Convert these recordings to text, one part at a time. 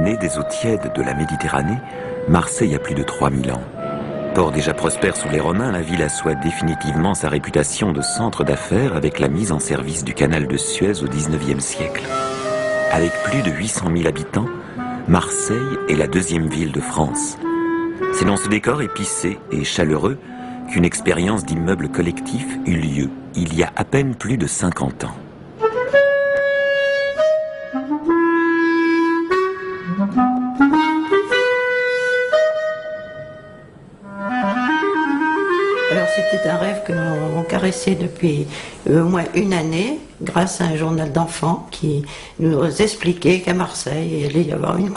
Née des eaux tièdes de la Méditerranée, Marseille a plus de 3000 ans. Port déjà prospère sous les Romains, la ville assoit définitivement sa réputation de centre d'affaires avec la mise en service du canal de Suez au XIXe siècle. Avec plus de 800 000 habitants, Marseille est la deuxième ville de France. C'est dans ce décor épicé et chaleureux qu'une expérience d'immeuble collectif eut lieu il y a à peine plus de 50 ans. Alors c'était un rêve que l'on caressait depuis au moins une année, grâce à un journal d'enfants qui nous expliquait qu'à Marseille, il allait y avoir une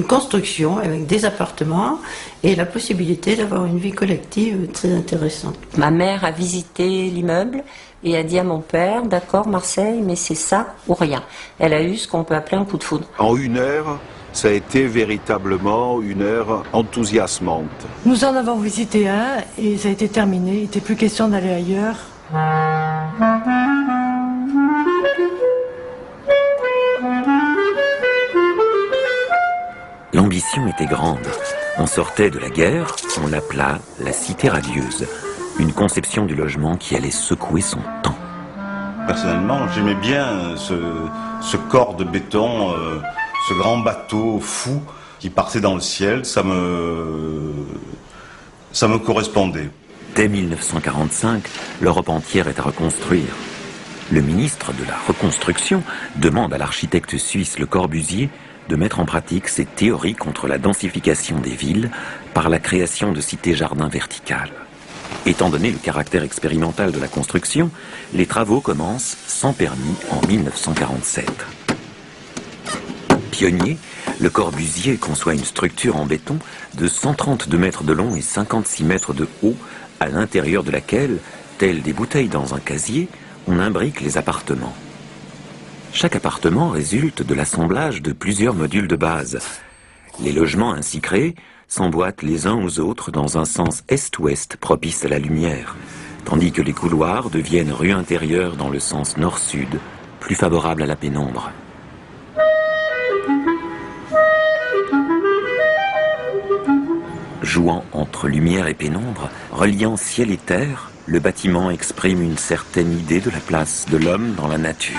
construction avec des appartements et la possibilité d'avoir une vie collective très intéressante. Ma mère a visité l'immeuble et a dit à mon père, d'accord Marseille, mais c'est ça ou rien. Elle a eu ce qu'on peut appeler un coup de foudre. En une heure, ça a été véritablement une heure enthousiasmante. Nous en avons visité un et ça a été terminé. Il n'était plus question d'aller ailleurs. L'ambition était grande. On sortait de la guerre, on l'appela la cité radieuse. Une conception du logement qui allait secouer son temps. Personnellement, j'aimais bien ce corps de béton, ce grand bateau fou qui partait dans le ciel. Ça me correspondait. Dès 1945, l'Europe entière est à reconstruire. Le ministre de la Reconstruction demande à l'architecte suisse Le Corbusier de mettre en pratique ses théories contre la densification des villes par la création de cités-jardins verticales. Étant donné le caractère expérimental de la construction, les travaux commencent sans permis en 1947. Pionnier, Le Corbusier conçoit une structure en béton de 132 mètres de long et 56 mètres de haut, à l'intérieur de laquelle, telles des bouteilles dans un casier, on imbrique les appartements. Chaque appartement résulte de l'assemblage de plusieurs modules de base. Les logements ainsi créés s'emboîtent les uns aux autres dans un sens est-ouest propice à la lumière, tandis que les couloirs deviennent rues intérieures dans le sens nord-sud, plus favorable à la pénombre. Jouant entre lumière et pénombre, reliant ciel et terre, le bâtiment exprime une certaine idée de la place de l'homme dans la nature.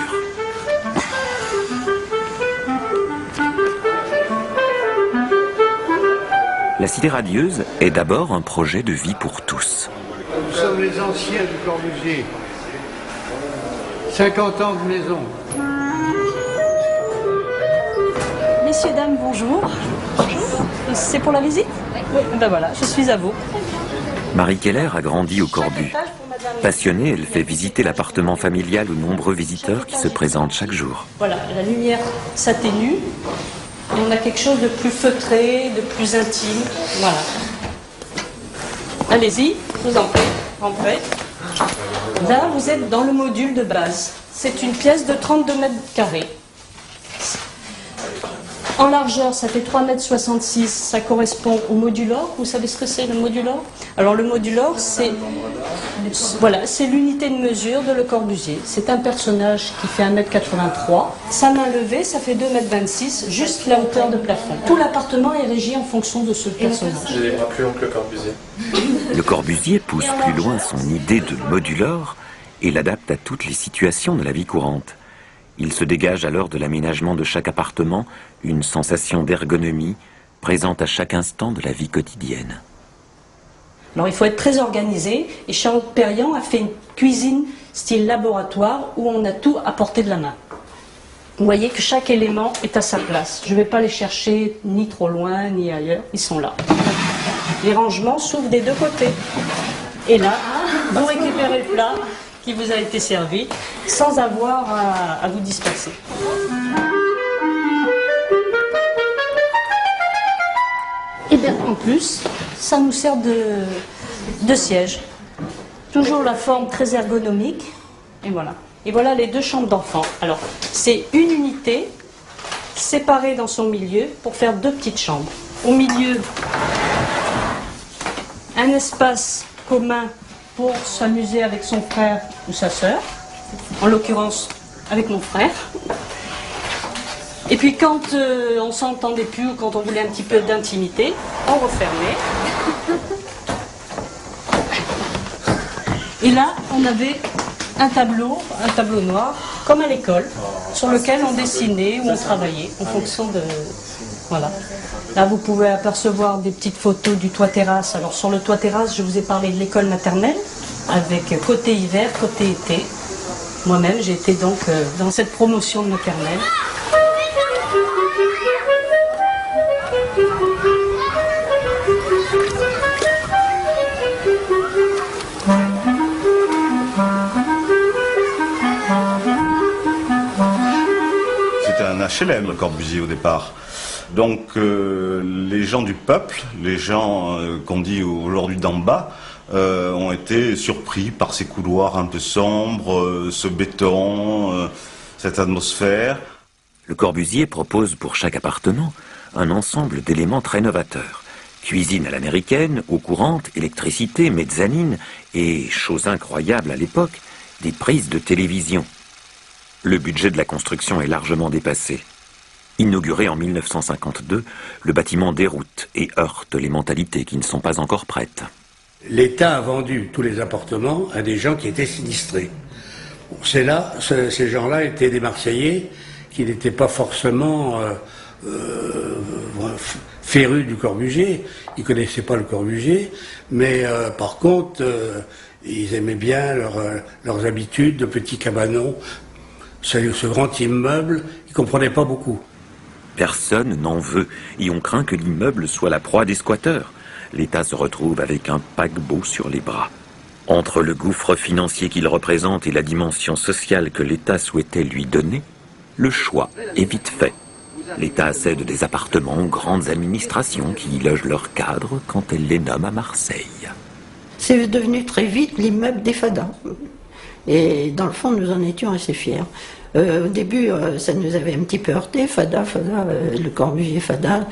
La cité radieuse est d'abord un projet de vie pour tous. Nous sommes les anciens du Corbusier. 50 ans de maison. Messieurs, dames, bonjour. Bonjour. C'est pour la visite? Oui. Ben voilà, je suis à vous. Marie Keller a grandi au Corbu. Passionnée, elle fait visiter l'appartement familial aux nombreux visiteurs qui se présentent chaque jour. Voilà, la lumière s'atténue. Et on a quelque chose de plus feutré, de plus intime. Voilà. Allez-y, je vous en prie, rentrez. Là, vous êtes dans le module de base. C'est une pièce de 32 mètres carrés. En largeur, ça fait 3,66 m, ça correspond au modulor. Vous savez ce que c'est le modulor? Alors le modulor, c'est voilà, c'est l'unité de mesure de Le Corbusier. C'est un personnage qui fait 1,83 m. Sa main levée, ça fait 2,26 m, juste la hauteur de plafond. Tout l'appartement est régi en fonction de ce personnage. J'ai les bras plus longs que Le Corbusier. Le Corbusier pousse plus loin son idée de modulor et l'adapte à toutes les situations de la vie courante. Il se dégage alors de l'aménagement de chaque appartement une sensation d'ergonomie présente à chaque instant de la vie quotidienne. Alors il faut être très organisé et Charles Perriand a fait une cuisine style laboratoire où on a tout à portée de la main. Vous voyez que chaque élément est à sa place. Je ne vais pas les chercher ni trop loin ni ailleurs, ils sont là. Les rangements s'ouvrent des deux côtés. Et là, vous récupérez le plat qui vous a été servi sans avoir à vous disperser. Et bien en plus, ça nous sert de siège. Toujours la forme très ergonomique. Et voilà. Et voilà les deux chambres d'enfants. Alors, c'est une unité séparée dans son milieu pour faire deux petites chambres. Au milieu, un espace commun pour s'amuser avec son frère ou sa sœur. En l'occurrence, avec mon frère. Et puis quand on s'entendait plus ou quand on voulait un petit peu d'intimité, on refermait. Et là, on avait un tableau noir, comme à l'école, sur lequel on dessinait ou on travaillait en fonction de... Voilà. Là, vous pouvez apercevoir des petites photos du toit terrasse. Alors sur le toit terrasse, je vous ai parlé de l'école maternelle, avec côté hiver, côté été. Moi-même, j'ai été donc dans cette promotion de maternelle. C'était un HLM, le Corbusier, au départ. Donc les gens du peuple, les gens qu'on dit aujourd'hui d'en bas, ont été surpris par ces couloirs un peu sombres, ce béton, cette atmosphère. Le Corbusier propose pour chaque appartement un ensemble d'éléments très novateurs. Cuisine à l'américaine, eau courante, électricité, mezzanine et, chose incroyable à l'époque, des prises de télévision. Le budget de la construction est largement dépassé. Inauguré en 1952, le bâtiment déroute et heurte les mentalités qui ne sont pas encore prêtes. L'État a vendu tous les appartements à des gens qui étaient sinistrés. C'est là, ces gens-là étaient des Marseillais qui n'étaient pas forcément férus du Corbusier. Ils ne connaissaient pas le Corbusier, mais par contre, ils aimaient bien leurs habitudes de petits cabanons. Ce grand immeuble, ils ne comprenaient pas beaucoup. Personne n'en veut et on craint que l'immeuble soit la proie des squatteurs. L'État se retrouve avec un paquebot sur les bras. Entre le gouffre financier qu'il représente et la dimension sociale que l'État souhaitait lui donner, le choix est vite fait. L'État cède des appartements aux grandes administrations qui y logent leurs cadres quand elles les nomment à Marseille. C'est devenu très vite l'immeuble des Fadas. Et dans le fond, nous en étions assez fiers. Au début, ça nous avait un petit peu heurté, Fada, le Corbusier Fada.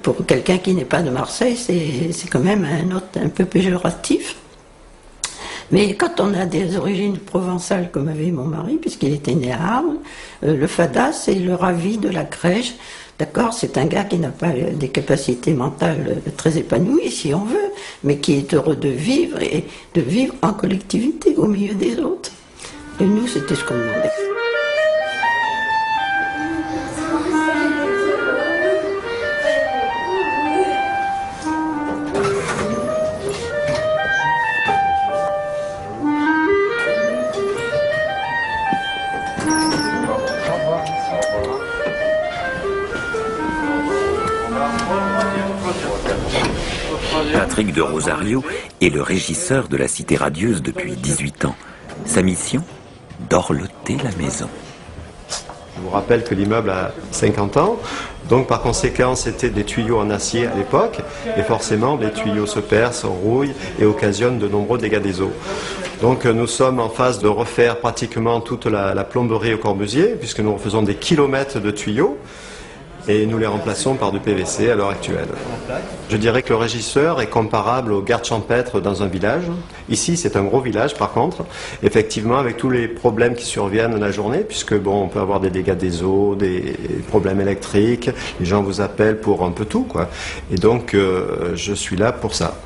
Pour quelqu'un qui n'est pas de Marseille, c'est quand même un peu péjoratif. Mais quand on a des origines provençales, comme avait mon mari, puisqu'il était né à Arles, le Fada, c'est le ravi de la crèche. D'accord, c'est un gars qui n'a pas des capacités mentales très épanouies, si on veut, mais qui est heureux de vivre et de vivre en collectivité, au milieu des autres. Et nous, c'était ce qu'on demandait. Patrick de Rosario est le régisseur de la Cité radieuse depuis 18 ans. Sa mission ? Dorloter la maison. Je vous rappelle que l'immeuble a 50 ans, donc par conséquent c'était des tuyaux en acier à l'époque, et forcément les tuyaux se percent, rouillent et occasionnent de nombreux dégâts des eaux. Donc nous sommes en phase de refaire pratiquement toute la plomberie au Corbusier, puisque nous refaisons des kilomètres de tuyaux, et nous les remplaçons par du PVC à l'heure actuelle. Je dirais que le régisseur est comparable au garde champêtre dans un village. Ici, c'est un gros village, par contre, effectivement, avec tous les problèmes qui surviennent la journée, puisque bon, on peut avoir des dégâts des eaux, des problèmes électriques, les gens vous appellent pour un peu tout, quoi. Et donc, je suis là pour ça.